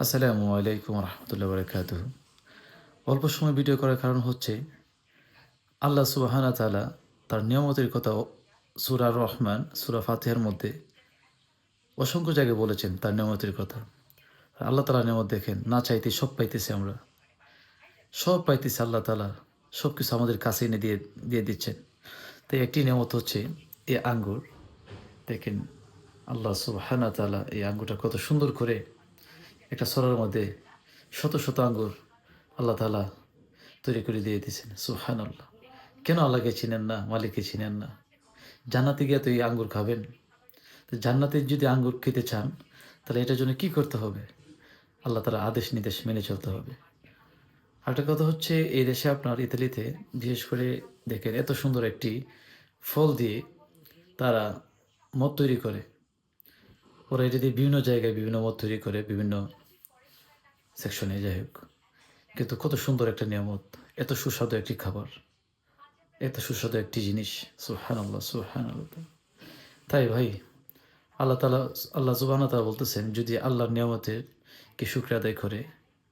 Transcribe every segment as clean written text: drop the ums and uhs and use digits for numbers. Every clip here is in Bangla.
আসসালামু আলাইকুম রহমতুল্লাহ বারকাতুহ। অল্প সময় ভিডিও করার কারণ হচ্ছে আল্লাহ সুবহানাহু ওয়া তাআলা তার নিয়ামতের কথা সূরা রহমান, সূরা ফাতিহার মধ্যে অসংখ্য জায়গায় বলেছেন তার নিয়ামতের কথা। আর আল্লাহ তাআলার নিয়ামত দেখেন, না চাইতে সব পাইতেছি আমরা। সব পাইতেছি আল্লাহ তাআলা, সবকিছু আমাদের কাছে এনে দিয়ে দিয়ে দিচ্ছেন। তো একটি নিয়ামত হচ্ছে এই আঙ্গুর। দেখেন আল্লাহ সুবহানাহু ওয়া তাআলা এই আঙ্গুরটা কত সুন্দর করে একটা ছড়ার মধ্যে শত, শত আঙ্গুর আল্লাহ তাআলা তৈরি করে দিয়ে দিয়েছেন। সুবহানাল্লাহ! কেন আল্লাহকে চিনেন না? মালিককে চিনেন না? জান্নাতে গিয়ে তো এই আঙ্গুর খাবেন। তো জান্নাতে যদি আঙ্গুর খেতে চান, তাহলে এটার জন্য কি করতে হবে? আল্লাহ তাআলার আদেশ নির্দেশ মেনে চলতে হবে। আরেকটা কথা হচ্ছে এই দেশে আপনার ইতালিতে বিশেষ করে দেখেন এত সুন্দর একটি ফল দিয়ে তারা মদ তৈরি করে। ওরা এটা দিয়ে বিভিন্ন জায়গায় বিভিন্ন মদ তৈরি করে, বিভিন্ন সেকশনে যাই হোক। কিন্তু কত সুন্দর একটা নিয়ামত, এত সুস্বাদু একটি খাবার, এত সুস্বাদু একটি জিনিস। সুবহানাল্লাহ, সুবহানাল্লাহ। তাই ভাই আল্লাহ তাআলা আল্লাহ সুবহানাহু ওয়া তাআলা বলতেছেন, যদি আল্লাহর নিয়ামতের কে শুকরিয়া আদায় করে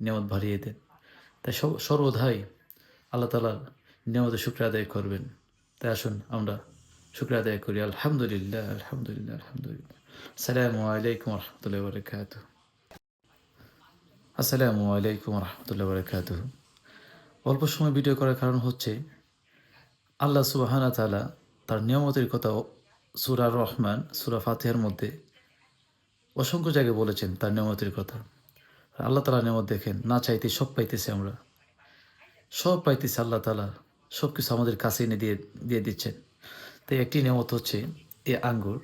নিয়ামত বাড়িয়ে দেন। তাই সর্বদাই আল্লাহ তাআলার নিয়ামতের শুকরিয়া আদায় করবেন। তাই আসুন আমরা শুকরিয়া আদায় করি। আলহামদুলিল্লাহ, আলহামদুলিল্লাহ, আলহামদুলিল্লাহ। আসসালামু আলাইকুম ওয়া রাহমাতুল্লাহি ওয়া বারাকাতুহু। আসসালামু আলাইকুম ওয়া রাহমাতুল্লাহি ওয়া বারাকাতুহু। অল্প সময় ভিডিও করার কারণ হচ্ছে আল্লাহ সুবহানাহু ওয়া তাআলা তার নিয়ামতের কথা সূরা রহমান, সূরা ফাতিহার মধ্যে অসংখ্য জায়গায় বলেছেন তার নিয়ামতের কথা। আর আল্লাহ তাআলার নিয়ামত দেখেন, না চাইতে সব পাইতেছি আমরা। সব পাইতেছি আল্লাহ তাআলা, সবকিছু আমাদের কাছে এনে দিয়ে দিয়ে দিচ্ছেন। তাই একটি নিয়ামত হচ্ছে এই আঙ্গুর।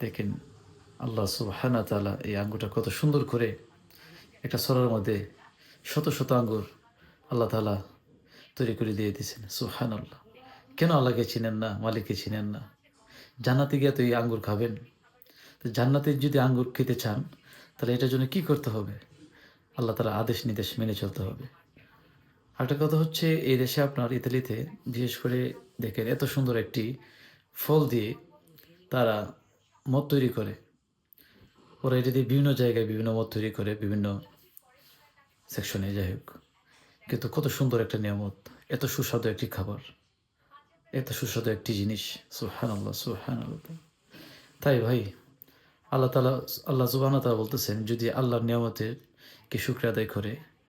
দেখেন আল্লাহ সুবহানাহু ওয়া তাআলা এই আঙ্গুরটা কত সুন্দর করে একটা ছড়ার মধ্যে শত, শত আঙ্গুর আল্লাহ তাআলা তৈরি করে দিয়ে দিয়েছেন। সুবহানাল্লাহ! কেন আল্লাহকে চিনেন না? মালিককে চিনেন না? জান্নাতে গিয়ে তো এই আঙ্গুর খাবেন। তো জান্নাতে যদি আঙ্গুর খেতে চান, তাহলে এটার জন্য কি করতে হবে? আল্লাহ তাআলার আদেশ নির্দেশ মেনে চলতে হবে। আরেকটা কথা হচ্ছে এই দেশে আপনার ইতালিতে বিশেষ করে দেখেন এত সুন্দর একটি ফল দিয়ে তারা মদ তৈরি করে। ওরা এটা দিয়ে বিভিন্ন জায়গায় বিভিন্ন মদ তৈরি করে, বিভিন্ন সেকশনে যাই হোক। কিন্তু কত সুন্দর একটা নিয়ামত, এত সুস্বাদু একটি খাবার, এত সুস্বাদু একটি জিনিস। সুবহানাল্লাহ, সুবহানাল্লাহ। তাই ভাই আল্লাহ সুবহানাহু ওয়া তাআলা বলতেছেন, যদি আল্লাহর নিয়ামতের কে শুকরিয়া আদায় করে